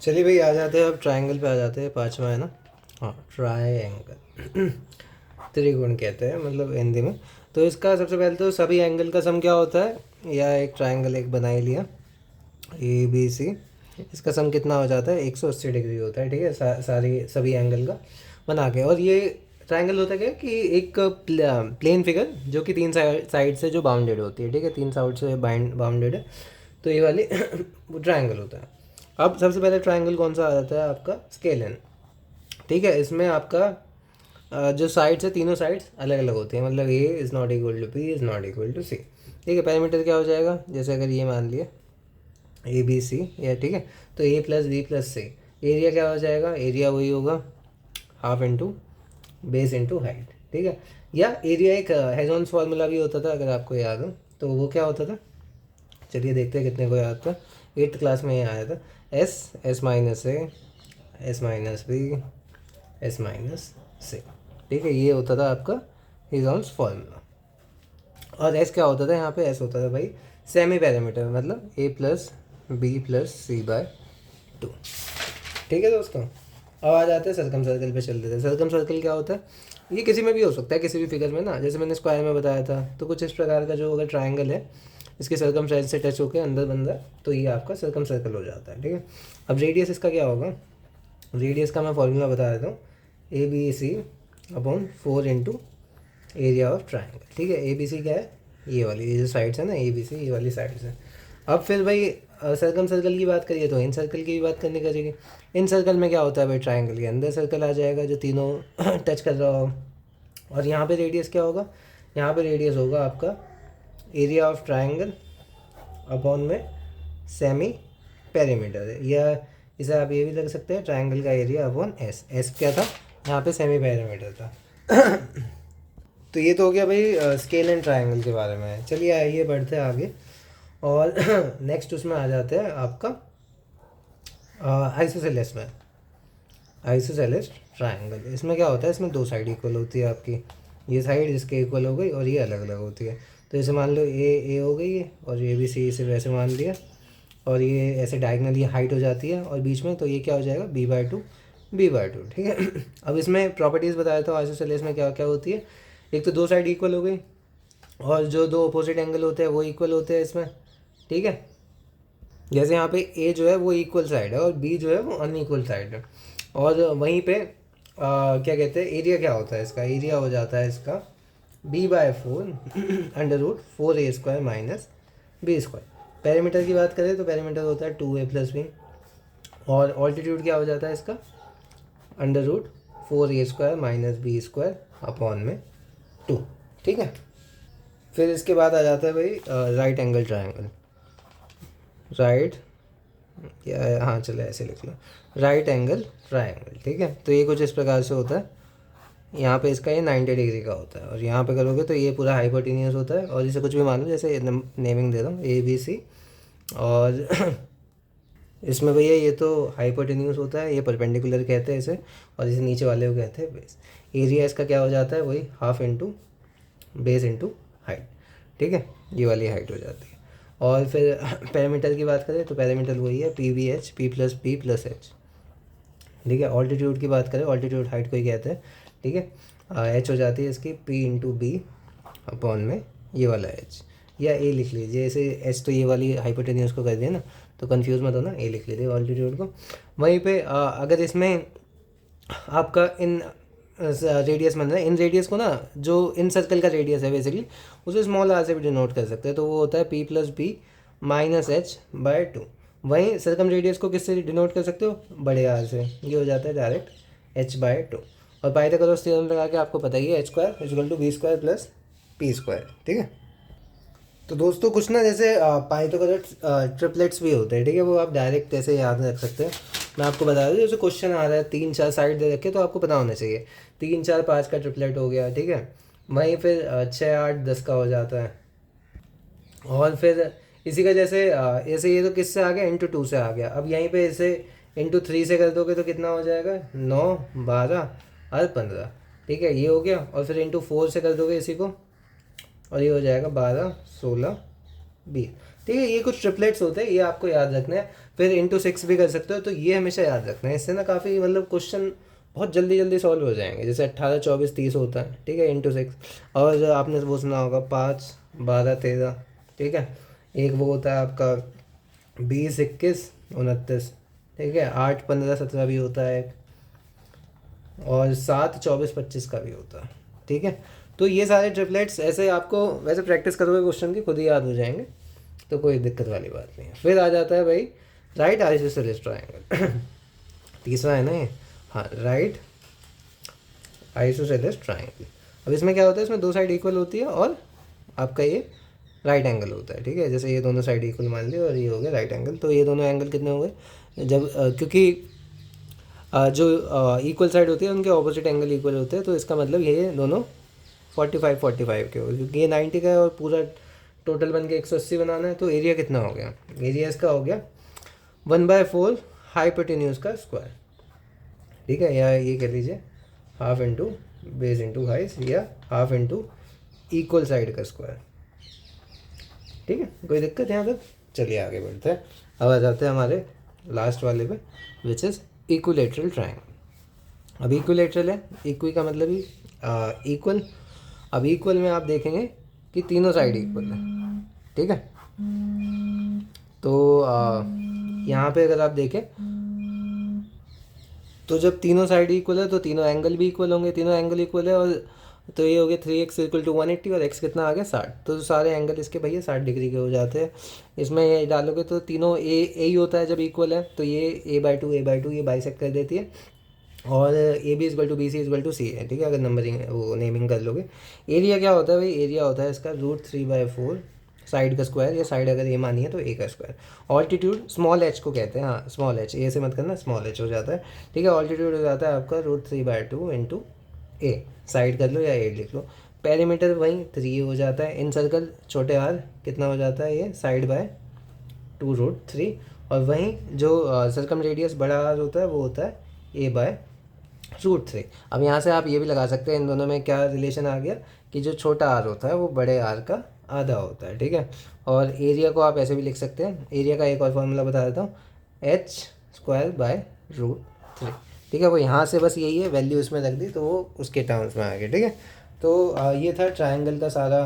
चलिए भाई, आ जाते हैं अब ट्रायंगल पे आ जाते हैं। पांचवा है ना। हाँ, ट्रायंगल त्रिकोण कहते हैं मतलब हिंदी में। तो इसका सबसे पहले तो सभी एंगल का सम क्या होता है, या एक ट्रायंगल एक बना ही लिया ए बी सी। इसका सम कितना हो जाता है, 180 डिग्री होता है। ठीक है, सारी सभी एंगल का बना के। और ये ट्रायंगल होता है क्या कि एक प्लेन फिगर जो कि तीन साइड से जो बाउंडेड होती है। ठीक है, तीन साइड से बाउंडेड है, तो ये वाली वो ट्रायंगल होता है। अब सबसे पहले ट्रायंगल कौन सा आ जाता है आपका, स्केलन। ठीक है, इसमें आपका जो साइड्स है, तीनों साइड्स अलग अलग होती हैं। मतलब A is not equal to B is not equal to C. ठीक है, पैरामीटर क्या हो जाएगा, जैसे अगर ये मान लिया ए बी सी, या ठीक है, तो ए प्लस बी प्लस सी। एरिया क्या हो जाएगा, एरिया वही होगा half into base into height. ठीक है, या एरिया एक हेजॉन्स फार्मूला भी होता था, अगर आपको याद हो। तो वो क्या होता था, चलिए देखते हैं कितने को याद था। 8th क्लास में ये आया था। S S minus A S minus B S minus C. ठीक है, ये होता था आपका हिजॉन्स फार्मूला। और एस क्या होता था यहाँ पे, एस होता था भाई सेमी पैरामीटर, मतलब ए प्लस बी प्लस सी बाय 2। ठीक है दोस्तों, अब आ जाते हैं सर्कम सर्कल पे। चल देते हैं। सर्कम सर्कल क्या होता है, ये किसी में भी हो सकता है, किसी भी फिगर में ना। जैसे मैंने स्क्वायर में बताया था, तो कुछ इस प्रकार का जो अगर ट्रायंगल है, इसके सर्कम साइड से टच होकर अंदर बंदा, तो ये आपका सर्कम सर्कल हो जाता है। ठीक है, अब रेडियस इसका क्या होगा, रेडियस का मैं फॉर्मूला बता देता हूँ। A B C upon 4 into area of triangle. ठीक है, ए बी सी क्या है, ये वाली, ये जो साइड्स है ना, ए बी सी, ये वाली साइड्स है। अब फिर भाई सर्कम सर्कल की बात करिए तो इन सर्कल की भी बात करनी करेगी। इन सर्कल में क्या होता है भाई, ट्राइंगल के अंदर सर्कल आ जाएगा जो तीनों टच कर रहा हो। और यहाँ पे रेडियस क्या होगा, यहाँ पे रेडियस होगा आपका एरिया ऑफ ट्राइंगल अपॉन में सेमी पेरीमीटर है, या इसे आप ये भी लग सकते हैं ट्राइंगल का एरिया अपॉन एस। एस क्या था यहाँ पे, सेमी पेरीमीटर था। तो ये तो हो गया भाई स्केल एंड ट्रायंगल के बारे में। चलिए आइए बढ़ते हैं आगे। और नेक्स्ट उसमें आ जाते हैं आपका आइसोसेलेस में। आइसोसेलेस ट्रायंगल, इसमें क्या होता है, इसमें दो साइड इक्वल होती है आपकी। ये साइड इसके इक्वल हो गई और ये अलग अलग होती है। तो जैसे मान लो ए हो गई है और ये भी सी से वैसे मान लिया, और ये ऐसे डायगनली हाइट हो जाती है और बीच में, तो ये क्या हो जाएगा b/2 b/2। ठीक है। अब इसमें प्रॉपर्टीज़ बताया था आइसोसेलेस में क्या क्या होती है। एक तो दो साइड इक्वल हो गई, और जो दो अपोजिट एंगल होते हैं वो इक्वल होते हैं इसमें। ठीक है, जैसे यहाँ पे ए जो है वो इक्वल साइड है और बी जो है वो अनइक्वल साइड है। और वहीं पे क्या कहते हैं, एरिया क्या होता है इसका, एरिया हो जाता है इसका b/4 √4a² minus b²। Parameter की बात करें तो पैरामीटर होता है 2a + b। और ऑल्टीट्यूड क्या हो जाता है इसका, √4a² माइनस b² अपॉन में 2। ठीक है, फिर इसके बाद आ जाता है भाई राइट एंगल ट्रायंगल। राइट, या हाँ चलो ऐसे लिख लो, राइट एंगल ट्रायंगल। ठीक है, तो ये कुछ इस प्रकार से होता है। यहाँ पे इसका ये 90 डिग्री का होता है, और यहाँ पे करोगे तो ये पूरा हाइपोटेनियस होता है। और इसे कुछ भी मान लो, जैसे नेमिंग दे रहा हूँ ए बी सी। और इसमें भैया ये तो हाइपोटेन्यूस होता है, ये परपेंडिकुलर कहते हैं इसे, और इसे नीचे वाले को कहते हैं बेस। एरिया इसका क्या हो जाता है, वही half into base into height. ठीक है, ये वाली हाइट हो जाती है। और फिर पैरामीटर की बात करें तो पैरामीटर वही है PVH P+B+H। ठीक है, ऑल्टीट्यूड की बात करें, ऑल्टीट्यूड हाइट को ही कहते हैं। ठीक है, H हो जाती है इसकी P/B अपॉन में ये वाला H, या ए लिख लीजिए। जैसे एच तो ये वाली हाइपोटेन्यूस को कर दिया ना, तो कंफ्यूज मत होना, ए लिख लीजिए ऑल्टीट्यूड को। वहीं पे अगर इसमें आपका इन रेडियस बन रहा है, इन रेडियस को ना, जो इन सर्कल का रेडियस है बेसिकली, उसे स्मॉल आर से भी डिनोट कर सकते हैं। तो वो होता है P+B माइनस H/2। वहीं सर्कम रेडियस को किससे डिनोट कर सकते हो, बड़े आर से। ये हो जाता है डायरेक्ट H/2। और पाइथागोरस थ्योरम लगा के आपको पता ही है, H² = B² + P²। ठीक है, तो दोस्तों कुछ ना जैसे पाइथागोरस ट्रिपलेट्स भी होते हैं। ठीक है, वो आप डायरेक्ट ऐसे याद रख सकते हैं। मैं आपको बता दूँ, जैसे क्वेश्चन आ रहा है 3-4 साइड दे रखे, तो आपको पता होना चाहिए 3 4 5 का ट्रिपलेट हो गया। ठीक है, वहीं फिर 6 8 10 का हो जाता है। और फिर इसी का जैसे ऐसे ये तो किससे आ गया, ×2 से आ गया। अब यहीं पे इसे ×3 से कर दोगे तो कितना हो जाएगा, 9 12 और 15। ठीक है, ये हो गया। और फिर ×4 से कर दोगे इसी को, और ये हो जाएगा 12 16 20। ठीक है, ये कुछ ट्रिपलेट्स होते हैं, ये आपको याद रखना है। फिर इंटू 6 भी कर सकते हो। तो ये हमेशा याद रखना है, इससे ना काफ़ी मतलब क्वेश्चन बहुत जल्दी जल्दी सॉल्व हो जाएंगे। जैसे 18 24 30 होता है, ठीक है, इंटू 6। और जो आपने वो सुना होगा 5 12 13, ठीक है। एक वो होता है आपका 20 21 29, ठीक है। 8 15 17 भी होता है, और 7 24 25 का भी होता है, ठीक है। तो ये सारे ट्रिपलेट्स ऐसे आपको वैसे प्रैक्टिस करोगे क्वेश्चन की खुद ही याद हो जाएंगे, तो कोई दिक्कत वाली बात नहीं है। फिर आ जाता है भाई राइट आइसोसेलेस ट्रायंगल। तीसरा है ना ये, हाँ, राइट आइसोसेलेस ट्रायंगल। अब इसमें क्या होता है, इसमें दो साइड इक्वल होती है और आपका ये राइट एंगल होता है, ठीक है। जैसे ये दोनों साइड इक्वल मान लिया और ये हो गया राइट एंगल। तो ये दोनों एंगल कितने हो गए जब क्योंकि जो इक्वल साइड होती है उनके ऑपोजिट एंगल इक्वल होते हैं, तो इसका मतलब ये दोनों 45 45 के हो गए, क्योंकि ये 90 का है और पूरा टोटल बन के 180 बनाना है। तो एरिया कितना हो गया, एरिया इसका हो गया 1/4 हाइपोटेन्यूज का स्क्वायर, ठीक है। या ये कह लीजिए half into base into height, या हाफ इंटू इक्वल साइड का स्क्वायर, ठीक है। कोई दिक्कत यहाँ तक? चलिए आगे बढ़ते हैं। अब आ जाते हैं हमारे लास्ट वाले पे, विच इज़ इक्विलेटरल ट्रायंगल। अब इक्विलेटरल है, इक्वी का मतलब ही इक्वल। अब इक्वल में आप देखेंगे कि तीनों साइड इक्वल है, ठीक है। तो यहाँ पे अगर आप देखें तो जब तीनों साइड इक्वल है तो तीनों एंगल भी इक्वल होंगे, तीनों एंगल इक्वल है। और तो ये हो गया 3x इक्वल टू 180 और x कितना आ गया 60। तो सारे एंगल इसके भैया 60 डिग्री के हो जाते हैं। इसमें ये डालोगे तो तीनों ए ही होता है जब इक्वल है, तो ये a/2 ये बाइसेक्ट कर देती है। और A B equal to B C equal to C है, ठीक है, अगर नंबरिंग वो नेमिंग कर लोगे। एरिया क्या होता है भाई, एरिया होता है इसका √3/4 साइड का स्क्वायर, या साइड अगर ए मानी है तो ए का स्क्वायर। ऑल्टीट्यूड स्मॉल एच को कहते हैं, हाँ स्मॉल एच, ए से मत करना, स्मॉल एच हो जाता है, ठीक है। ऑल्टीट्यूड हो जाता है आपका √3/2 इंटू ए, साइड कर लो या ए लिख लो। पेरीमीटर वहीं 3 हो जाता है। इन सर्कल छोटे आर कितना हो जाता है, ये साइड बाय 2√3। और वहीं जो सर्कम रेडियस बड़ा आर होता है वो होता है a/√3। अब यहाँ से आप ये भी लगा सकते हैं इन दोनों में क्या रिलेशन आ गया, कि जो छोटा आर होता है वो बड़े आर का आधा होता है, ठीक है। और एरिया को आप ऐसे भी लिख सकते हैं, एरिया का एक और फॉर्मूला बता देता हूँ, h²/√3, ठीक है। वो यहाँ से बस यही है, वैल्यू इसमें रख दी तो वो उसके टर्म्स में आ गया, ठीक है। तो ये था ट्रायंगल का सारा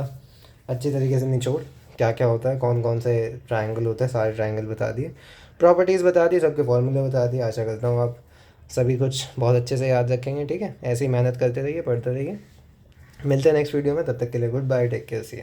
अच्छी तरीके से निचोड़, क्या क्या होता है, कौन कौन से ट्रायंगल होते हैं, सारे ट्रायंगल बता दिए, प्रॉपर्टीज़ बता दी, सबके फॉर्मूले बता दिए। आशा करता हूँ आप सभी कुछ बहुत अच्छे से याद रखेंगे, ठीक है। ऐसे ही मेहनत करते रहिए, पढ़ते रहिए। मिलते हैं नेक्स्ट वीडियो में, तब तक के लिए goodbye, take care, see you.